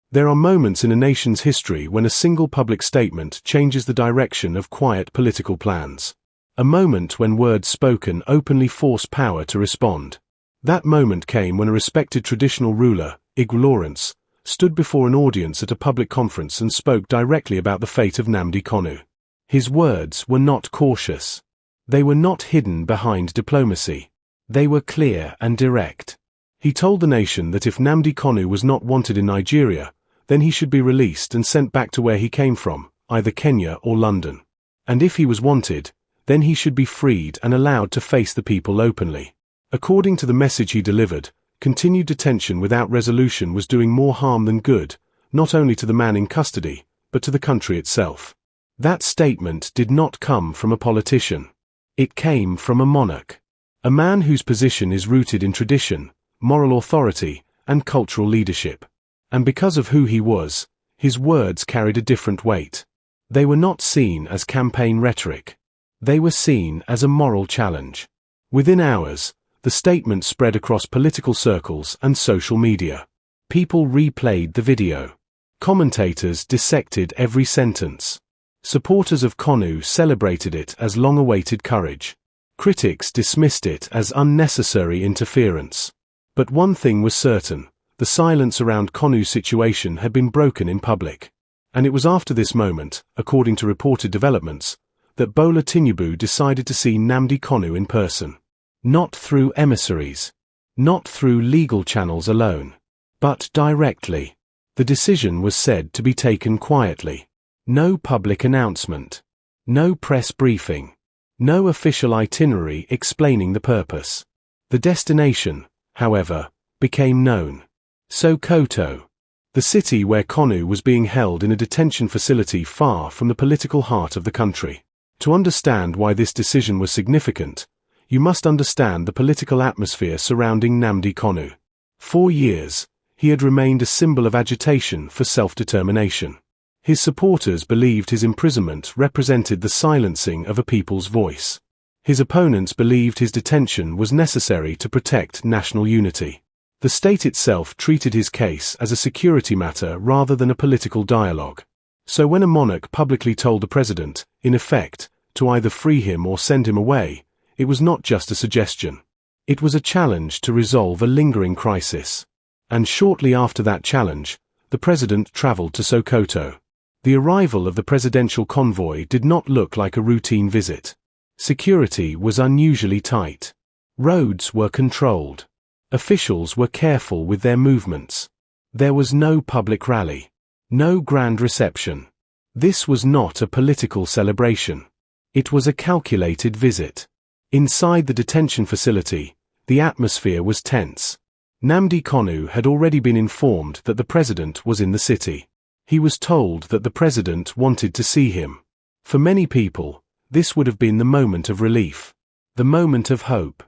There are moments in a nation's history when a single public statement changes the direction of quiet political plans. A moment when words spoken openly force power to respond. That moment came when a respected traditional ruler, Igbo, stood before an audience at a public conference and spoke directly about the fate of Nnamdi Kanu. His words were not cautious. They were not hidden behind diplomacy. They were clear and direct. He told the nation that if Nnamdi Kanu was not wanted in Nigeria, then he should be released and sent back to where he came from, either Kenya or London. And if he was wanted, then he should be freed and allowed to face the people openly. According to the message he delivered, continued detention without resolution was doing more harm than good, not only to the man in custody, but to the country itself. That statement did not come from a politician. It came from a monarch. A man whose position is rooted in tradition, moral authority, and cultural leadership. And because of who he was, his words carried a different weight. They were not seen as campaign rhetoric. They were seen as a moral challenge. Within hours, the statement spread across political circles and social media. People replayed the video. Commentators dissected every sentence. Supporters of Kanu celebrated it as long-awaited courage. Critics dismissed it as unnecessary interference. But one thing was certain. The silence around Kanu's situation had been broken in public. And it was after this moment, according to reported developments, that Bola Tinubu decided to see Nnamdi Kanu in person. Not through emissaries. Not through legal channels alone. But directly. The decision was said to be taken quietly. No public announcement. No press briefing. No official itinerary explaining the purpose. The destination, however, became known. Sokoto, the city where Kanu was being held in a detention facility far from the political heart of the country. To understand why this decision was significant, you must understand the political atmosphere surrounding Nnamdi Kanu. 4 years, he had remained a symbol of agitation for self-determination. His supporters believed his imprisonment represented the silencing of a people's voice. His opponents believed his detention was necessary to protect national unity. The state itself treated his case as a security matter rather than a political dialogue. So when a monarch publicly told the president, in effect, to either free him or send him away, it was not just a suggestion. It was a challenge to resolve a lingering crisis. And shortly after that challenge, the president traveled to Sokoto. The arrival of the presidential convoy did not look like a routine visit. Security was unusually tight. Roads were controlled. Officials were careful with their movements. There was no public rally. No grand reception. This was not a political celebration. It was a calculated visit. Inside the detention facility, the atmosphere was tense. Nnamdi Kanu had already been informed that the president was in the city. He was told that the president wanted to see him. For many people, this would have been the moment of relief. The moment of hope.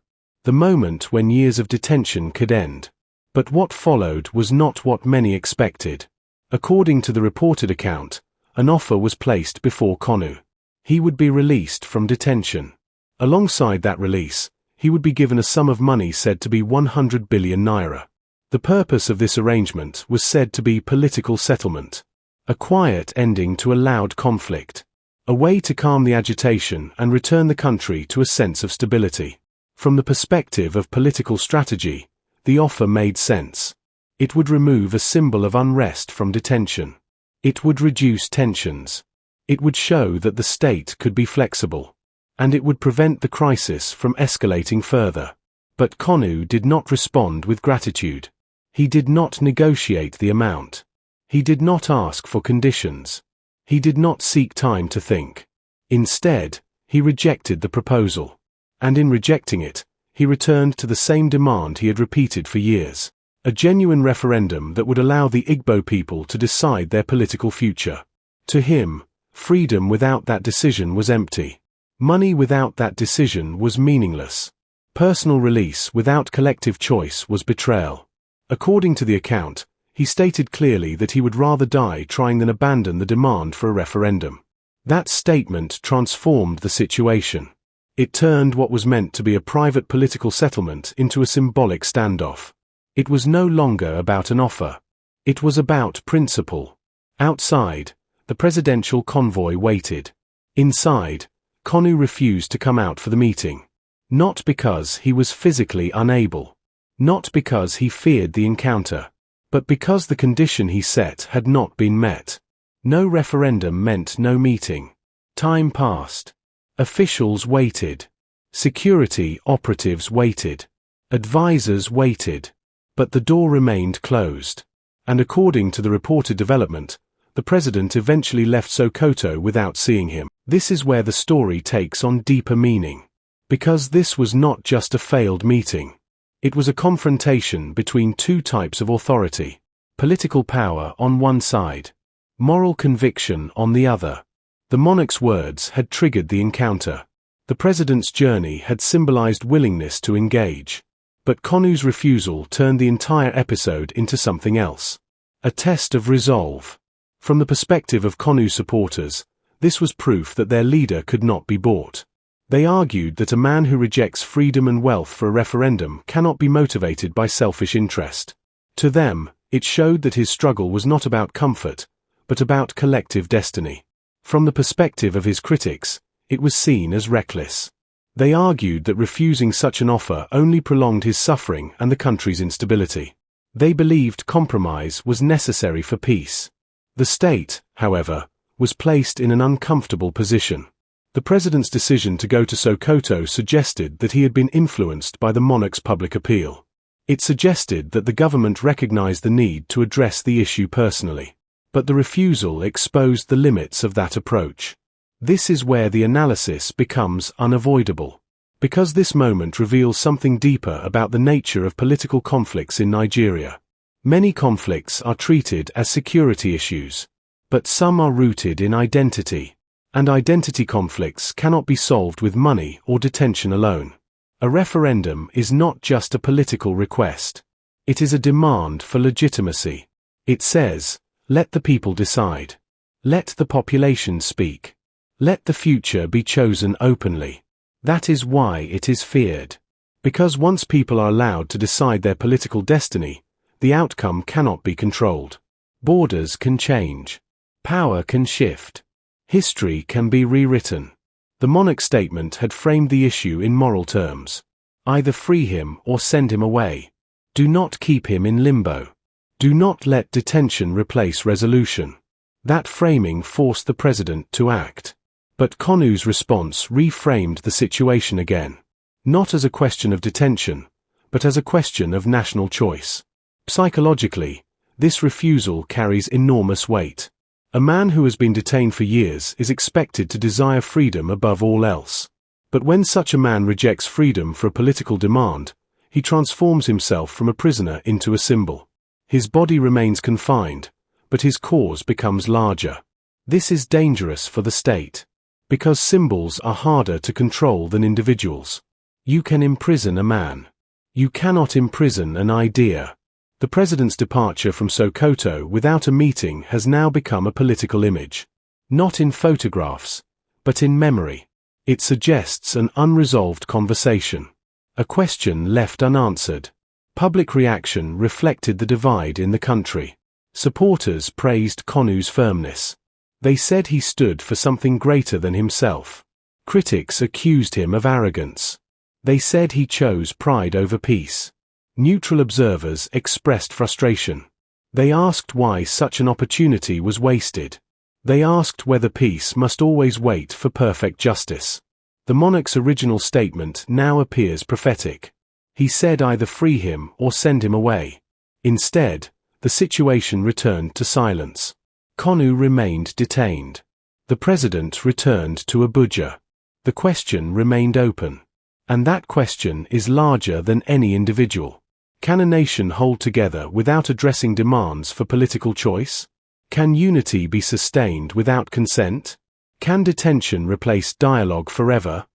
The moment when years of detention could end. But what followed was not what many expected. According to the reported account, an offer was placed before Kanu. He would be released from detention. Alongside that release, he would be given a sum of money said to be 100 billion naira. The purpose of this arrangement was said to be political settlement. A quiet ending to a loud conflict. A way to calm the agitation and return the country to a sense of stability. From the perspective of political strategy, the offer made sense. It would remove a symbol of unrest from detention. It would reduce tensions. It would show that the state could be flexible. And it would prevent the crisis from escalating further. But Kanu did not respond with gratitude. He did not negotiate the amount. He did not ask for conditions. He did not seek time to think. Instead, he rejected the proposal. And in rejecting it, he returned to the same demand he had repeated for years. A genuine referendum that would allow the Igbo people to decide their political future. To him, freedom without that decision was empty. Money without that decision was meaningless. Personal release without collective choice was betrayal. According to the account, he stated clearly that he would rather die trying than abandon the demand for a referendum. That statement transformed the situation. It turned what was meant to be a private political settlement into a symbolic standoff. It was no longer about an offer. It was about principle. Outside, the presidential convoy waited. Inside, Kanu refused to come out for the meeting. Not because he was physically unable. Not because he feared the encounter. But because the condition he set had not been met. No referendum meant no meeting. Time passed. Officials waited. Security operatives waited. Advisors waited. But the door remained closed. And according to the reported development, the president eventually left Sokoto without seeing him. This is where the story takes on deeper meaning. Because this was not just a failed meeting. It was a confrontation between two types of authority. Political power on one side. Moral conviction on the other. The monarch's words had triggered the encounter. The president's journey had symbolized willingness to engage. But Kanu's refusal turned the entire episode into something else. A test of resolve. From the perspective of Kanu's supporters, this was proof that their leader could not be bought. They argued that a man who rejects freedom and wealth for a referendum cannot be motivated by selfish interest. To them, it showed that his struggle was not about comfort, but about collective destiny. From the perspective of his critics, it was seen as reckless. They argued that refusing such an offer only prolonged his suffering and the country's instability. They believed compromise was necessary for peace. The state, however, was placed in an uncomfortable position. The president's decision to go to Sokoto suggested that he had been influenced by the monarch's public appeal. It suggested that the government recognized the need to address the issue personally. But the refusal exposed the limits of that approach. This is where the analysis becomes unavoidable. Because this moment reveals something deeper about the nature of political conflicts in Nigeria. Many conflicts are treated as security issues. But some are rooted in identity. And identity conflicts cannot be solved with money or detention alone. A referendum is not just a political request. It is a demand for legitimacy. It says, let the people decide. Let the population speak. Let the future be chosen openly. That is why it is feared. Because once people are allowed to decide their political destiny, the outcome cannot be controlled. Borders can change. Power can shift. History can be rewritten. The monarch's statement had framed the issue in moral terms. Either free him or send him away. Do not keep him in limbo. Do not let detention replace resolution. That framing forced the president to act. But Kanu's response reframed the situation again. Not as a question of detention, but as a question of national choice. Psychologically, this refusal carries enormous weight. A man who has been detained for years is expected to desire freedom above all else. But when such a man rejects freedom for a political demand, he transforms himself from a prisoner into a symbol. His body remains confined, but his cause becomes larger. This is dangerous for the state. Because symbols are harder to control than individuals. You can imprison a man. You cannot imprison an idea. The president's departure from Sokoto without a meeting has now become a political image. Not in photographs, but in memory. It suggests an unresolved conversation. A question left unanswered. Public reaction reflected the divide in the country. Supporters praised Kanu's firmness. They said he stood for something greater than himself. Critics accused him of arrogance. They said he chose pride over peace. Neutral observers expressed frustration. They asked why such an opportunity was wasted. They asked whether peace must always wait for perfect justice. The monarch's original statement now appears prophetic. He said either free him or send him away. Instead, the situation returned to silence. Kanu remained detained. The president returned to Abuja. The question remained open. And that question is larger than any individual. Can a nation hold together without addressing demands for political choice? Can unity be sustained without consent? Can detention replace dialogue forever?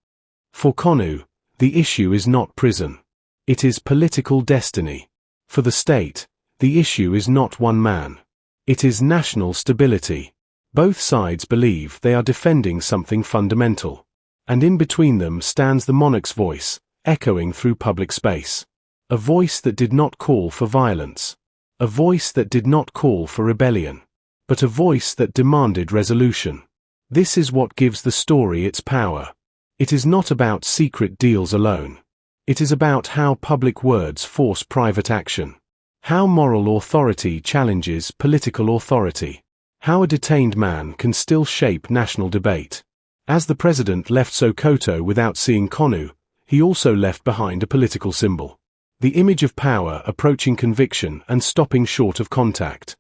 For Kanu, the issue is not prison. It is political destiny. For the state, the issue is not one man. It is national stability. Both sides believe they are defending something fundamental. And in between them stands the monarch's voice, echoing through public space. A voice that did not call for violence. A voice that did not call for rebellion, but a voice that demanded resolution. This is what gives the story its power. It is not about secret deals alone. It is about how public words force private action. How moral authority challenges political authority. How a detained man can still shape national debate. As the president left Sokoto without seeing Kanu, he also left behind a political symbol. The image of power approaching conviction and stopping short of contact.